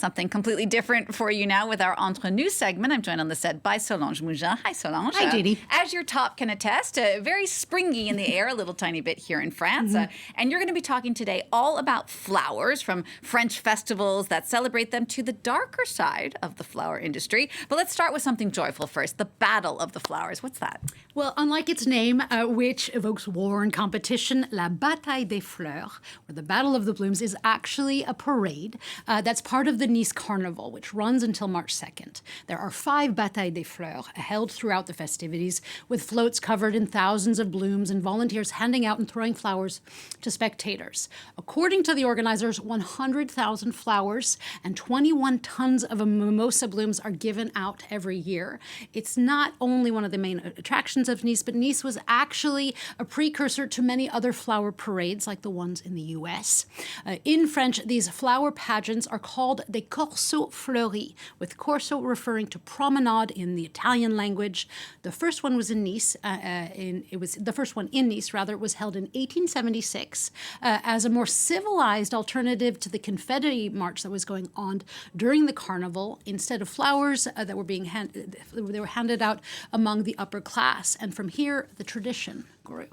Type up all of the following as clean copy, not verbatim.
Something completely different for you now with our Entre Nous segment. I'm joined on the set by Solange Mougin. Hi, Solange. Hi, Judy. As your top can attest, very springy in the air, a little tiny bit here in France. And you're going to be talking today all about flowers, from French festivals that celebrate them to the darker side of the flower industry. But let's start with something joyful first, the Battle of the Flowers. What's that? Well, unlike its name, which evokes war and competition, la Bataille des Fleurs, or the Battle of the Blooms, is actually a parade that's part of the Nice Carnival, which runs until March 2nd. There are 5 Batailles des Fleurs held throughout the festivities, with floats covered in thousands of blooms and volunteers handing out and throwing flowers to spectators. According to the organizers, 100,000 flowers and 21 tons of mimosa blooms are given out every year. It's not only one of the main attractions of Nice, but Nice was actually a precursor to many other flower parades like the ones in the US. In French, these flower pageants are called des corsos fleuris, with corso referring to promenade in the Italian language. The first one was in Nice. The first one in Nice, rather, was held in 1876 as a more civilized alternative to the Confetti March that was going on during the carnival. Instead of flowers that were being they were handed out among the upper class, and from here the tradition grew.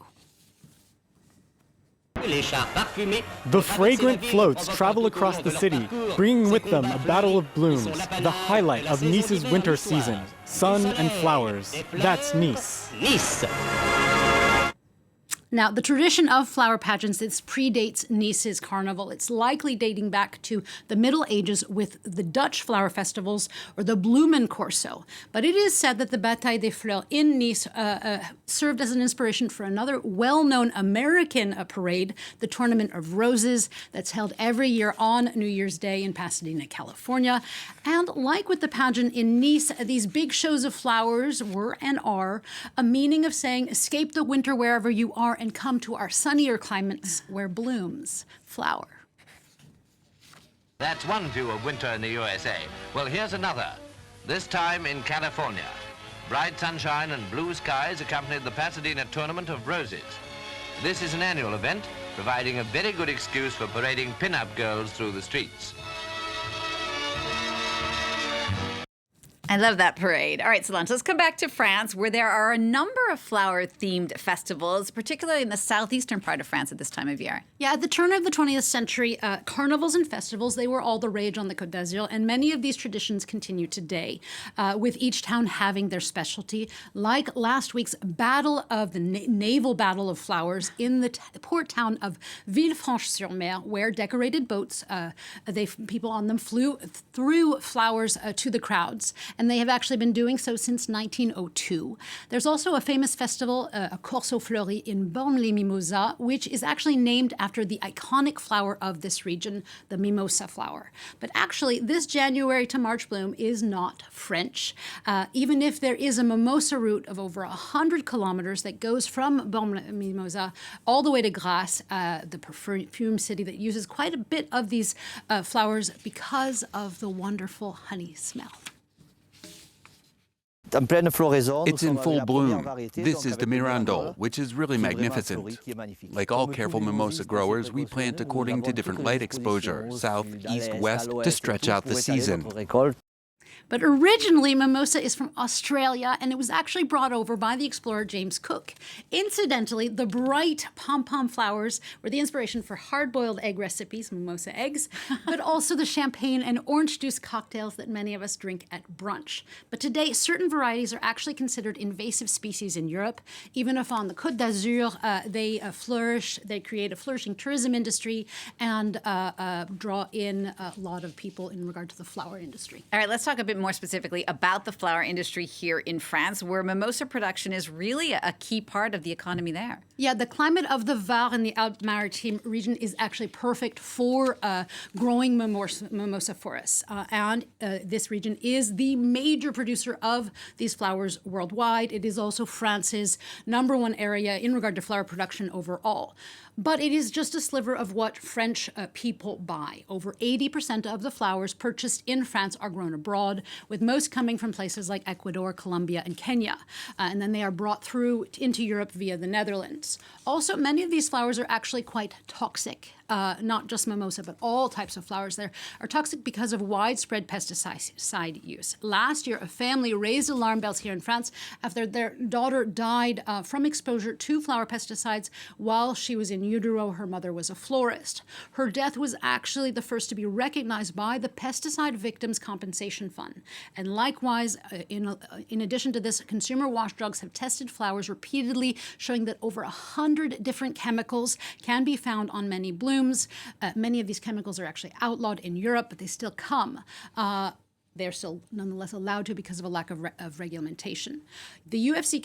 The fragrant floats travel across the city, bringing with them a battle of blooms, the highlight of Nice's winter season. Sun and flowers. That's Nice. Now, the tradition of flower pageants, this predates Nice's carnival. It's likely dating back to the Middle Ages with the Dutch flower festivals or the Blumencorso. But it is said that the Bataille des Fleurs in Nice served as an inspiration for another well-known American parade, the Tournament of Roses, that's held every year on New Year's Day in Pasadena, California. And like with the pageant in Nice, these big shows of flowers were and are a meaning of saying, escape the winter wherever you are and come to our sunnier climates where blooms flower. That's one view of winter in the USA. Well, here's another, this time in California. Bright sunshine and blue skies accompanied the Pasadena Tournament of Roses. This is an annual event, providing a very good excuse for parading pin-up girls through the streets. I love that parade. All right, Solange, let's come back to France, where there are a number of flower-themed festivals, particularly in the southeastern part of France at this time of year. Yeah, at the turn of the 20th century, carnivals and festivals, they were all the rage on the Côte d'Azur, and many of these traditions continue today, with each town having their specialty, like last week's Battle of the Naval Battle of Flowers in the port town of Villefranche-sur-Mer, where decorated boats, people on them threw flowers to the crowds. And they have actually been doing so since 1902. There's also a famous festival, a Corso Fleuri in Bormes-les-Mimosa, which is actually named after the iconic flower of this region, the mimosa flower. But actually, this January to March bloom is not French. Even if there is a mimosa route of over 100 kilometers that goes from Bormes-les-Mimosa all the way to Grasse, the perfume city that uses quite a bit of these flowers because of the wonderful honey smell. It's in full bloom. This is the Mirandole, which is really magnificent. Like all careful mimosa growers, we plant according to different light exposure, south, east, west, to stretch out the season. But originally, mimosa is from Australia, and it was actually brought over by the explorer James Cook. Incidentally, the bright pom-pom flowers were the inspiration for hard-boiled egg recipes, mimosa eggs, but also the champagne and orange juice cocktails that many of us drink at brunch. But today, certain varieties are actually considered invasive species in Europe, even if on the Côte d'Azur they flourish, they create a flourishing tourism industry and draw in a lot of people in regard to the flower industry. All right, let's talk a bit more specifically about the flower industry here in France, where mimosa production is really a key part of the economy there. Yeah, the climate of the Var and the Alpes-Maritimes region is actually perfect for growing mimosa forests. And this region is the major producer of these flowers worldwide. It is also France's #1 area in regard to flower production overall. But it is just a sliver of what French people buy. Over 80% of the flowers purchased in France are grown abroad, with most coming from places like Ecuador, Colombia, and Kenya. And then they are brought through into Europe via the Netherlands. Also, many of these flowers are actually quite toxic. not just mimosa, but all types of flowers there, are toxic because of widespread pesticide use. Last year, a family raised alarm bells here in France after their daughter died from exposure to flower pesticides while she was in utero. Her mother was a florist. Her death was actually the first to be recognized by the Pesticide Victims Compensation Fund. And likewise, in addition to this, consumer watchdogs have tested flowers repeatedly, showing that over 100 different chemicals can be found on many blooms. Many of these chemicals are actually outlawed in Europe, but they still come. They're still nonetheless allowed to because of a lack of regulation. The UFC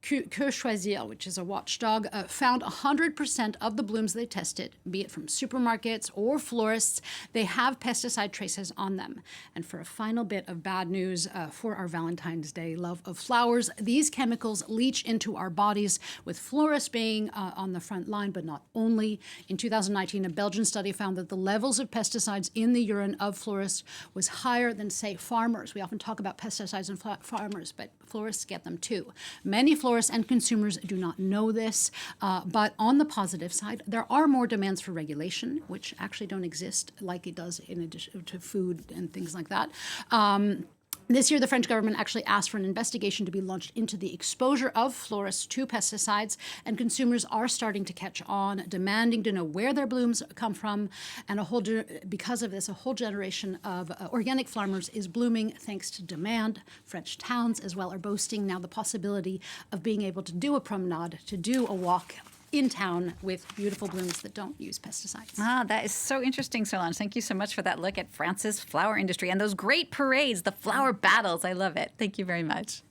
Que Choisir, which is a watchdog, found 100% of the blooms they tested, be it from supermarkets or florists, they have pesticide traces on them. And for a final bit of bad news for our Valentine's Day love of flowers, these chemicals leach into our bodies, with florists being on the front line, but not only. In 2019, a Belgian study found that the levels of pesticides in the urine of florists was higher than, say, farmers. We often talk about pesticides in farmers, but florists get them too. Many florists and consumers do not know this, but on the positive side, there are more demands for regulation, which actually don't exist like it does in addition to food and things like that. This year, the French government actually asked for an investigation to be launched into the exposure of florists to pesticides, and consumers are starting to catch on, demanding to know where their blooms come from. And because of this, a whole generation of organic farmers is blooming thanks to demand. French towns as well are boasting now the possibility of being able to do a promenade, to do a walk in town with beautiful blooms that don't use pesticides. Ah, that is so interesting, Solange. Thank you so much for that look at France's flower industry and those great parades, the flower battles. I love it. Thank you very much.